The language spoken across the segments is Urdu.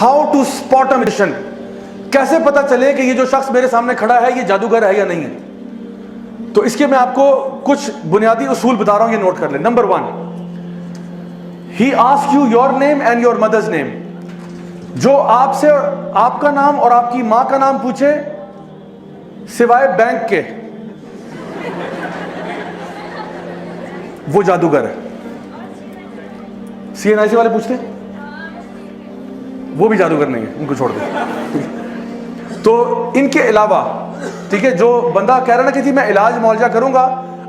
How to spot a magician. کیسے پتا چلے کہ یہ جو شخص میرے سامنے کھڑا ہے یہ جادوگر ہے یا نہیں ہے. تو اس کے میں آپ کو کچھ بنیادی اصول بتا رہا ہوں, یہ نوٹ کر لیں. Number 1, he ask you your name and your mother's name. جو آپ سے آپ کا نام اور آپ کی ماں کا نام پوچھے سوائے بینک کے, وہ جادوگر ہے. سی این آئی سی والے پوچھتے ہیں, وہ بھی جادوگر نہیں ہے, ان کو چھوڑ دیں. تو ان کے علاوہ ٹھیک ہے, جو بندہ کہہ رہا نا کہ جی میں علاج معالجہ کروں گا,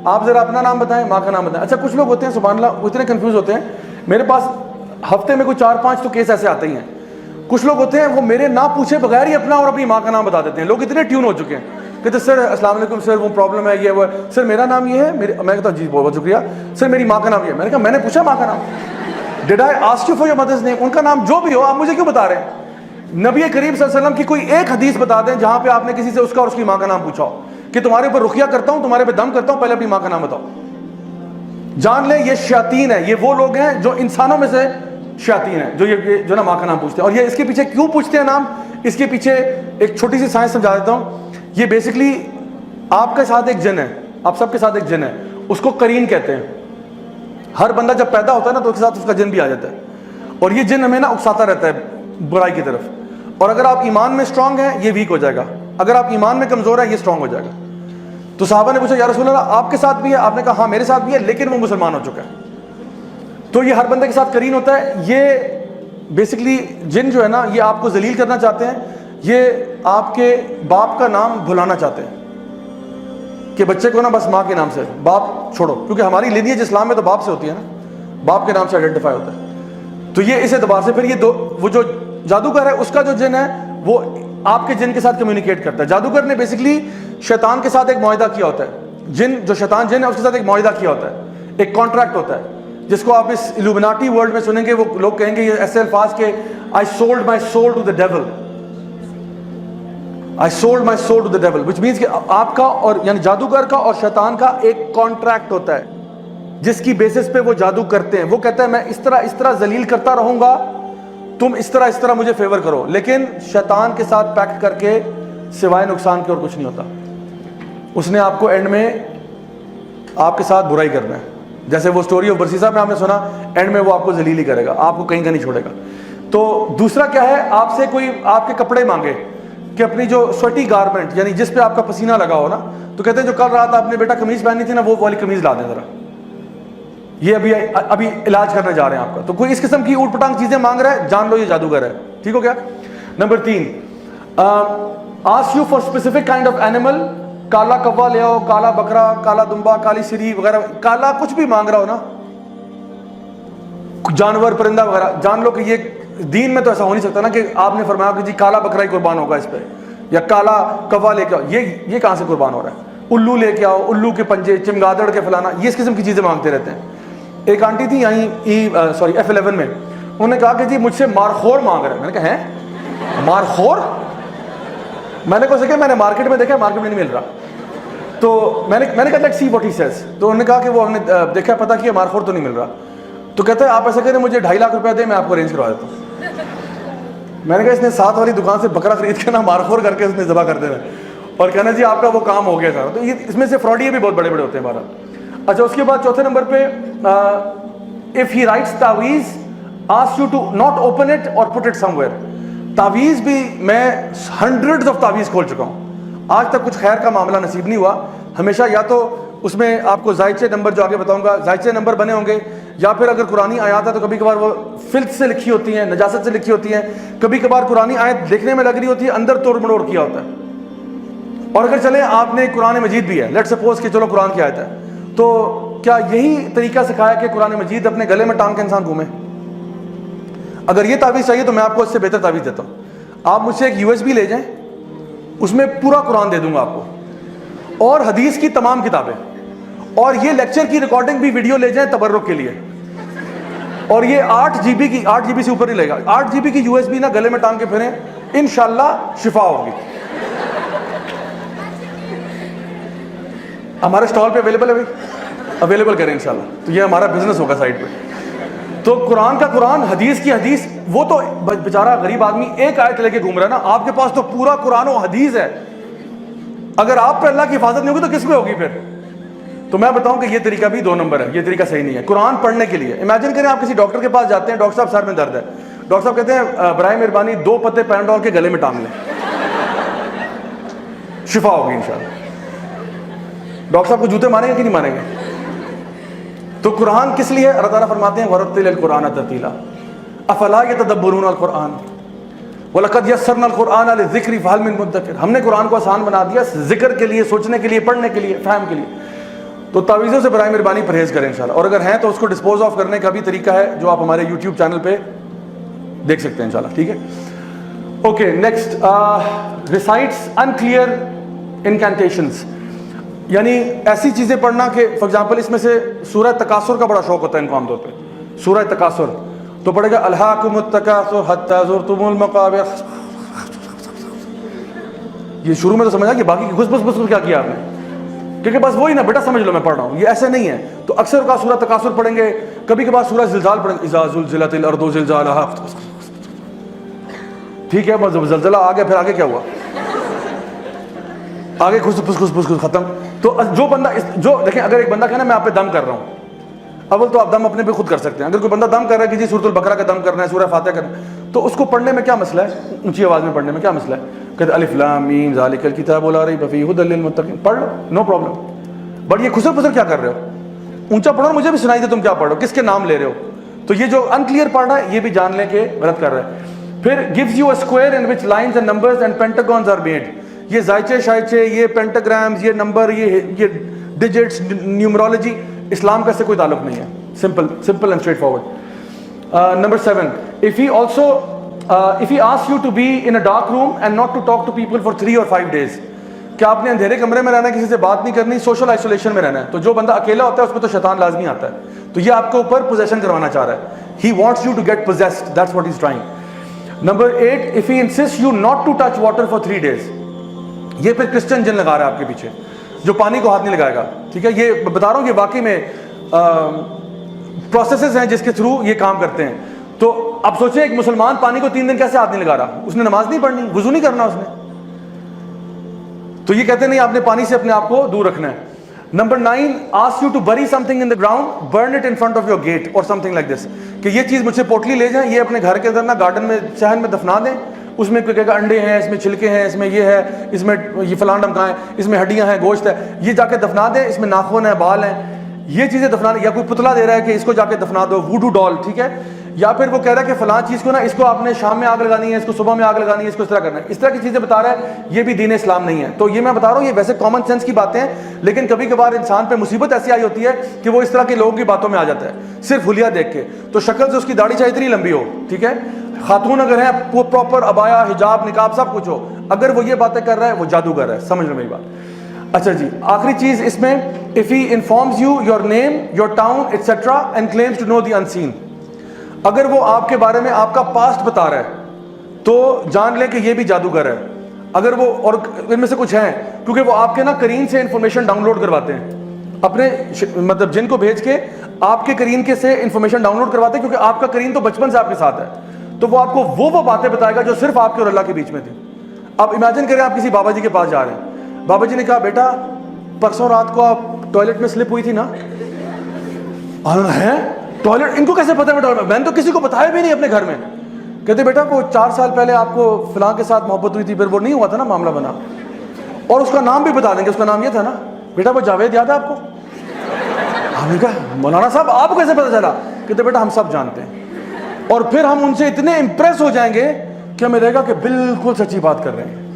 آپ ذرا اپنا نام بتائیں, ماں کا نام بتائیں. اچھا کچھ لوگ ہوتے ہیں سبحان اللہ وہ اتنے کنفیوز ہوتے ہیں, میرے پاس ہفتے میں کوئی 4-5 تو کیس ایسے آتے ہی ہیں. کچھ لوگ ہوتے ہیں وہ میرے نہ پوچھے بغیر ہی اپنا اور اپنی ماں کا نام بتا دیتے ہیں. لوگ اتنے ٹیون ہو چکے ہیں کہتے سر السلام علیکم سر وہ پرابلم ہے یہ وہ, سر میرا نام یہ ہے, میں کہتا ہوں جی بہت شکریہ سر میری ماں کا نام یہ ہے. میں نے کہا میں نے پوچھا ماں کا نام, did I ask you for your mother's name. ان کا نام جو بھی ہو آپ مجھے کیوں بتا رہے ہیں؟ نبی کریم صلی اللہ علیہ وسلم کی کوئی ایک حدیث بتا دیں جہاں پہ آپ نے کسی سے اس کا اور اس کی ماں کا نام پوچھا ہو کہ تمہارے اوپر رقیہ کرتا ہوں, تمہارے پہ دم کرتا ہوں, پہلے اپنی ماں کا نام بتاؤ. جان لیں یہ شیاطین ہے, یہ وہ لوگ ہیں جو انسانوں میں سے شیاطین ہیں جو نا ماں کا نام پوچھتے ہیں. اور یہ اس کے پیچھے کیوں پوچھتے ہیں نام, اس کے پیچھے ایک چھوٹی سی سائنس سمجھا دیتا ہوں. یہ بیسکلی آپ کے ساتھ ایک جن ہے, آپ سب کے ساتھ ایک جن ہے, اس کو قرین کہتے ہیں. ہر بندہ جب پیدا ہوتا ہے نا تو اس کے ساتھ اس کا جن بھی آ جاتا ہے, اور یہ جن ہمیں نا اکساتا رہتا ہے برائی کی طرف. اور اگر آپ ایمان میں اسٹرانگ ہیں یہ ویک ہو جائے گا, اگر آپ ایمان میں کمزور ہیں یہ اسٹرانگ ہو جائے گا. تو صحابہ نے پوچھا یا رسول اللہ آپ کے ساتھ بھی ہے؟ آپ نے کہا ہاں میرے ساتھ بھی ہے, لیکن وہ مسلمان ہو چکا ہے. تو یہ ہر بندے کے ساتھ قرین ہوتا ہے. یہ بیسکلی جن جو ہے نا یہ آپ کو ذلیل کرنا چاہتے ہیں, یہ آپ کے باپ کا نام بھلانا چاہتے ہیں کہ بچے کو نا بس ماں کے نام سے, باپ چھوڑو, کیونکہ ہماری لینیج اسلام میں تو باپ سے ہوتی ہے نا, باپ کے نام سے آئیڈینٹیفائی ہوتا ہے. تو یہ اس اعتبار سے پھر یہ وہ جو جادوگر ہے اس کا جو جن ہے وہ آپ کے جن کے ساتھ کمیونیکیٹ کرتا ہے. جادوگر نے بیسکلی شیطان کے ساتھ ایک معاہدہ کیا ہوتا ہے. جو شیطان جن ہے اس کے ساتھ ایک معاہدہ کیا ہوتا ہے, ایک کانٹریکٹ ہوتا ہے, جس کو آپ اس الومناٹی ورلڈ میں سنیں گے. وہ لوگ کہیں گے یہ ایسے الفاظ کہ I sold my soul to the devil, I sold my soul to the devil, which means کہ آپ کا اور یعنی جادوگر کا اور شیطان کا ایک کانٹریکٹ ہوتا ہے جس کی بیسس پہ وہ جادو کرتے ہیں. وہ کہتا ہے میں اس طرح ذلیل کرتا رہوں گا, تم اس طرح مجھے فیور کرو. لیکن شیطان کے ساتھ پیکٹ کر کے سوائے نقصان کے اور کچھ نہیں ہوتا. اس نے آپ کو اینڈ میں آپ کے ساتھ برائی کرنا ہے. جیسے وہ سٹوری آف برسیسا میں آپ نے سنا, اینڈ میں وہ آپ کو ذلیل ہی کرے گا, آپ کو کہیں کا نہیں چھوڑے گا. تو دوسرا کیا ہے, آپ سے کوئی آپ کے کپڑے مانگے کہ اپنی جو سویٹی گارمنٹ یعنی جس پہ آپ کا پسینہ لگا ہو نا, تو کہتے ہیں جو کل رات آپ نے بیٹا قمیض پہنی تھی نا وہ والی قمیض لا دیں ذرا, یہ ابھی علاج کرنے جا رہے ہیں آپ کا. تو کوئی اس قسم کی اوٹ پٹانگ چیزیں مانگ رہا ہے, جان لو یہ جادوگر ہے. ٹھیک ہو گیا. Number 3, ask you for specific kind of animal. کالا کوا لے آؤ, کالا بکرا, کالا دمبا, کالی سری وغیرہ, کالا کچھ بھی مانگ رہا ہو نا, جانور پرندہ وغیرہ, جان لو کہ یہ دین میں تو ایسا ہو نہیں سکتا نا کہ آپ نے فرمایا کہ جی کالا بکرا ہی قربان ہوگا اس پہ, یا کالا کوا لے کے آؤ. یہ کہاں سے قربان ہو رہا ہے؟ الو لے کے آؤ, الو کے پنجے, چمگادڑ کے فلانا, یہ اس قسم کی چیزیں مانگتے رہتے ہیں. ایک آنٹی تھی یہیں F11 میں, انہوں نے کہا کہ جی مجھ سے مارخور مانگ رہے ہیں. میں نے کہا ہیں مارخور؟ میں نے کہا میں نے مارکیٹ میں دیکھا, مارکیٹ میں نہیں مل رہا. تو میں نے کہا let's see what he says. تو انہوں نے کہا کہ وہ ہم نے دیکھا پتا کیا مارخور تو نہیں مل رہا. تو کہتے ہیں آپ ایسا کریں مجھے 2.5 لاکھ روپے دیں, میں آپ کو ارینج کروا دیتا ہوں. میں نے کہا اس نے ساتھ والی دکان سے بکرا خرید کے نا مارخور کر کے اس نے ذبح کر دینا اور کہنا جی آپ کا وہ کام ہو گیا سارا. تو یہ اس میں سے فراڈیے بھی بہت بڑے بڑے ہوتے ہیں ہمارا. اچھا اس کے بعد چوتھے نمبر پہ, if he writes تعویذ ask you to not open it or put it somewhere. تعویذ بھی میں hundreds of تعویذ کھول چکا ہوں, آج تک کچھ خیر کا معاملہ نصیب نہیں ہوا. ہمیشہ یا تو اس میں آپ کو زائچے نمبر جو آگے بتاؤں گا زائچے نمبر بنے ہوں گے, یا پھر اگر قرآنی آیات ہے تو کبھی کبھار وہ فلت سے لکھی ہوتی ہیں, نجاست سے لکھی ہوتی ہیں. کبھی کبھار قرآنی آیت دیکھنے میں لگ رہی ہوتی ہے, اندر توڑ مڑوڑ کیا ہوتا ہے. اور اگر چلیں آپ نے قرآن مجید بھی ہے, لیٹ سپوز کہ چلو قرآن کی آیت ہے, تو کیا یہی طریقہ سکھایا کہ قرآن مجید اپنے گلے میں ٹانگ کے انسان گھومے؟ اگر یہ تعویذ چاہیے تو میں آپ کو اس سے بہتر تعویذ دیتا ہوں. آپ مجھ سے ایک USB لے جائیں, اس میں پورا قرآن دے دوں گا آپ کو, اور حدیث کی تمام کتابیں, اور یہ لیکچر کی ریکارڈنگ بھی ویڈیو لے جائیں تبرک کے لیے. اور یہ 8 GB کی, 8 GB سے اوپر نہیں لے گا, 8 GB کی USB نا گلے میں ٹانگ کے پھریں, انشاءاللہ شفا ہوگی. ہمارے اسٹال پہ اویلیبل ہے بھائی, اویلیبل کریں انشاءاللہ. تو یہ ہمارا بزنس ہوگا سائٹ پہ. تو قرآن کا قرآن، حدیث کی حدیث. وہ تو بیچارہ غریب آدمی ایک آیت لے کے گھوم رہا ہے نا، آپ کے پاس تو پورا قرآن و حدیث ہے. اگر آپ پہ اللہ کی حفاظت نہیں ہوگی تو کس پہ ہوگی پھر؟ تو میں بتاؤں کہ یہ طریقہ بھی 2 نمبر ہے، یہ طریقہ صحیح نہیں ہے. قرآن پڑھنے کے لیے امیجن کریں آپ کسی ڈاکٹر کے پاس جاتے ہیں، ڈاکٹر صاحب سر میں درد ہے، ڈاکٹر صاحب کہتے ہیں برائے مہربانی 2 پتے پیناڈول کے گلے میں ٹانگ لیں، شفا ہوگی انشاءاللہ. ڈاکٹر صاحب کو جوتے ماریں گے کہ نہیں ماریں گے؟ تو قرآن کس لیے؟ اللہ تعالیٰ فرماتے ہیں وَرَتِّلِ الْقُرْآنَ تَرْتِيلًا أَفَلَا يَتَدَبَّرُونَ الْقُرْآنَ وَلَقَدْ يَسَّرْنَا الْقُرْآنَ لِلذِّكْرِ فَهَلْ مِن مُدَّكِرٍ. ہم نے قرآن کو آسان بنا دیا ذکر کے لیے، سوچنے کے لیے، پڑھنے کے لیے، فہم کے لیے. تو تعویذوں سے برائے مہربانی پرہیز کریں انشاءاللہ، اور اگر ہیں تو اس کو ڈسپوز آف کرنے کا بھی طریقہ ہے جو آپ ہمارے یوٹیوب چینل پہ دیکھ سکتے ہیں انشاءاللہ. ٹھیک ہے، اوکے. نیکسٹ، ریسائٹس انکلیئر انکینٹیشنز، یعنی ایسی چیزیں پڑھنا کہ فار ایگزامپل اس میں سے سورہ تکاثر کا بڑا شوق ہوتا ہے ان کو عام طور پہ. سورہ تکاثر تو پڑھے گا الہاکم التکاثر حتی زرتم المقابر. یہ شروع میں تو سمجھا کہ باقی گھس بس کیا کیا آپ نے، کیونکہ بس وہی نا بیٹا سمجھ لو میں پڑھ رہا ہوں. یہ ایسے نہیں ہے. تو اکثر کا سورہ تکاثر پڑھیں گے، کبھی کبھار سورہ زلزال پڑھیں گے، اذا زلزلت الارض زلزالہا. ٹھیک ہے، بس زلزلہ آ گیا، پھر آگے کیا ہوا؟ آگے گھس پھس ختم. تو جو بندہ جو دیکھیں، اگر ایک بندہ کہنا میں آپ پہ دم کر رہا ہوں، اول تو آپ دم اپنے پہ خود کر سکتے ہیں. اگر کوئی بندہ دم کر رہا ہے کہ جی سورۃ البقرہ کا دم کرنا ہے، سورہ فاتحہ کرنا ہے، تو اس کو پڑھنے میں کیا مسئلہ ہے؟ اونچی آواز میں پڑھنے میں کیا مسئلہ ہے؟ کہتے الف لام میم ذالک الکتاب لا ریب فیہ ھدی للمتقین، پڑھ لو، نو پرابلم. بٹ یہ خسر پسر کیا کر رہے ہو؟ اونچا پڑھو، مجھے بھی سنائی دے تم کیا پڑھ رہے ہو، کس کے نام لے رہے ہو. تو یہ جو انکلیئر پڑھ رہا ہے یہ بھی جان لیں کہ غلط کر رہا ہے. پھر gives you a square in which lines and numbers and pentagons are made. یہ زائچے شائچے، یہ پینٹاگرامز، یہ نمبر، یہ ڈیجٹس، نیومرولوجی، اسلام کا اس سے کوئی تعلق نہیں ہے. simple and straightforward. Number 7, if he asks you to be in a dark room and not to talk to people for 3 or 5 days, کہ آپ نے اندھیرے کمرے میں رہنا ہے، کسی سے بات نہیں کرنی، سوشل آئسولیشن میں رہنا ہے. تو جو بندہ اکیلا ہوتا ہے اس میں تو شیطان لازمی آتا ہے. تو یہ آپ کے اوپر پوزیشن کروانا چاہ رہا ہے. He wants you to get possessed. That's what he's trying. Number 8, if he insists you not to touch water for 3 days, یہ پھر کرسچن جن لگا رہا ہے آپ کے پیچھے جو پانی کو ہاتھ نہیں لگائے گا. ٹھیک ہے، یہ بتا رہا ہوں کہ واقعی میں پروسیسز ہیں جس کے تھرو یہ کام کرتے ہیں. تو اب سوچیں ایک مسلمان پانی کو 3 دن کیسے ہاتھ نہیں لگا رہا؟ اس نے نماز نہیں پڑھنی، وضو نہیں کرنا اس نے. تو یہ کہتے ہیں نہیں، آپ نے پانی سے اپنے آپ کو دور رکھنا ہے. Number 9, ask you to bury something in the ground, burn it in front of your gate or something like this. کہ یہ چیز مجھ سے پوٹلی لے جائیں، یہ اپنے گھر کے اندر نا گارڈن میں صحن میں دفنا دیں. اس میں کہے گا انڈے ہیں، اس میں چھلکے ہیں، اس میں یہ ہے، اس میں یہ فلاں ڈمکائیں، اس میں ہڈیاں ہیں، گوشت ہے، یہ جا کے دفنا دیں. اس میں ناخن ہے، بال ہیں، یہ چیزیں دفنا دیں. یا کوئی پتلا دے رہا ہے کہ اس کو جا کے دفنا دو، ووڈو ڈال. ٹھیک ہے، یا پھر وہ کہہ رہا ہے کہ فلاں چیز کو نا اس کو آپ نے شام میں آگ لگانی ہے، اس کو صبح میں آگ لگانی ہے، اس کو اس طرح کرنا ہے. اس طرح کی چیزیں بتا رہا ہے. یہ بھی دین اسلام نہیں ہے. تو یہ میں بتا رہا ہوں، یہ ویسے کامن سینس کی باتیں ہیں، لیکن کبھی کبھار انسان پہ مصیبت ایسی آئی ہوتی ہے کہ وہ اس طرح کے لوگوں کی باتوں میں آ جاتا ہے صرف حلیہ دیکھ کے. تو شکل سے اس کی داڑھی چاہے اتنی لمبی ہو، ٹھیک ہے، خاتون اگر ہیں وہ پراپر ابایا، حجاب، نقاب سب کچھ ہو، اگر وہ یہ باتیں کر رہا ہے وہ جادوگر ہے. سمجھ لو میری بات. اچھا جی، آخری چیز اس میں، if he informs you your name, your town, etc. and claims to know the unseen. اگر وہ آپ کے بارے میں آپ کا پاسٹ بتا رہا ہے تو جان لیں کہ یہ بھی جادوگر ہے. اگر وہ، اور ان میں سے کچھ ہیں کیونکہ وہ آپ کے نا کرین سے انفارمیشن ڈاؤن لوڈ کرواتے ہیں، اپنے مطلب جن کو بھیج کے آپ کے کرین کے سے انفارمیشن ڈاؤن لوڈ کرواتے ہیں، کیونکہ آپ کا کرین تو بچپن سے آپ کے ساتھ ہے. تو وہ آپ کو وہ باتیں بتائے گا جو صرف آپ کے اور اللہ کے بیچ میں تھی. اب امیجن کریں آپ کسی بابا جی کے پاس جا رہے ہیں، بابا جی نے کہا بیٹا پرسوں رات کو آپ ٹوائلٹ میں سلپ ہوئی تھی نا. ہے ٹوائلٹ، ان کو کیسے پتہ ہے؟ میں نے تو کسی کو بتایا بھی نہیں اپنے گھر میں. کہتے بیٹا وہ 4 سال پہلے آپ کو فلاں کے ساتھ محبت ہوئی تھی، پھر وہ نہیں ہوا تھا نا، معاملہ بنا. اور اس کا نام بھی بتا دیں گے، اس کا نام یہ تھا نا. بیٹا وہ جاوید یاد ہے آپ کو؟ ہم نے کہا مولانا صاحب آپ کو کیسے پتہ چلا؟ کہتے بیٹا ہم سب جانتے ہیں. اور پھر ہم ان سے اتنے امپریس ہو جائیں گے کہ ہمیں لگے گا کہ بالکل سچی بات کر رہے ہیں.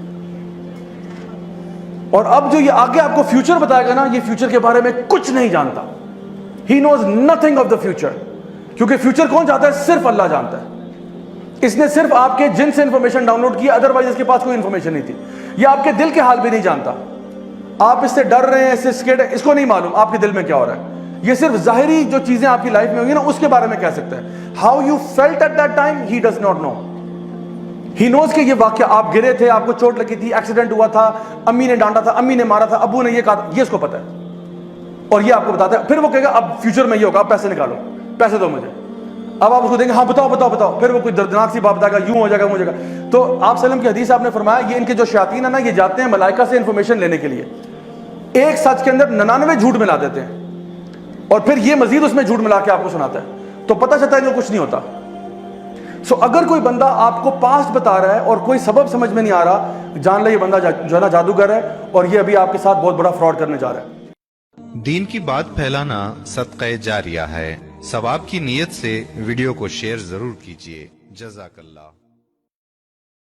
اور اب جو یہ آگے آپ کو فیوچر بتائے گا نا، یہ فیوچر کے بارے میں کچھ نہیں جانتا. He knows nothing of the future. کیونکہ فیوچر کون جانتا ہے؟ صرف اللہ جانتا ہے. اس نے صرف آپ کے جن سے انفارمیشن ڈاؤن لوڈ کی، ادروائز اس کے پاس کوئی انفارمیشن نہیں تھی. یہ آپ کے دل کے حال بھی نہیں جانتا. آپ اس سے ڈر رہے ہیں، اس سے سکیڈ ہے، اس کو نہیں معلوم آپ کے دل میں کیا ہو رہا ہے. یہ صرف ظاہری جو چیزیں آپ کی لائف میں ہوئی نا اس کے بارے میں کہہ سکتا ہے. How you felt at that time, he does not know. He knows کہ یہ واقعہ آپ گرے تھے، آپ کو چوٹ لگی تھی، ایکسیڈنٹ ہوا تھا، امی نے ڈانٹا تھا، امی نے مارا تھا، ابو نے یہ کہا تھا، یہ اس کو پتا ہے. اور یہ آپ کو بتاتا ہے. پھر وہ کہے گا اب فیوچر میں یہ ہوگا، اب پیسے نکالو، پیسے دو مجھے. اب آپ اس کو دیں گے ہاں بتاؤ بتاؤ بتاؤ, پھر وہ کوئی دردناک سی بات بتائے گا, یوں ہو جائے گا وہ ہو جائے گا. تو آپ صلی اللہ علیہ وسلم کی حدیث آپ نے فرمایا یہ ان کے جو شیاطین ہیں نا, یہ جاتے ہیں ملائکہ سے انفارمیشن لینے کے لیے, ایک سچ کے اندر 99 جھوٹ ملا دیتے ہیں, اور پھر یہ مزید اس میں جھوٹ ملا کے آپ کو سناتا ہے, تو پتہ چلتا ہے کہ کچھ نہیں ہوتا. سو اگر کوئی بندہ آپ کو پاسٹ بتا رہا ہے اور کوئی سبب سمجھ میں نہیں آ رہا, جان لے یہ بندہ جو ہے نا جادوگر ہے, اور یہ ابھی آپ کے ساتھ بہت بڑا فراڈ کرنے جا رہا ہے. دین کی بات پھیلانا صدقہ جاریہ ہے. ثواب کی نیت سے ویڈیو کو شیئر ضرور کیجیے. جزاک اللہ.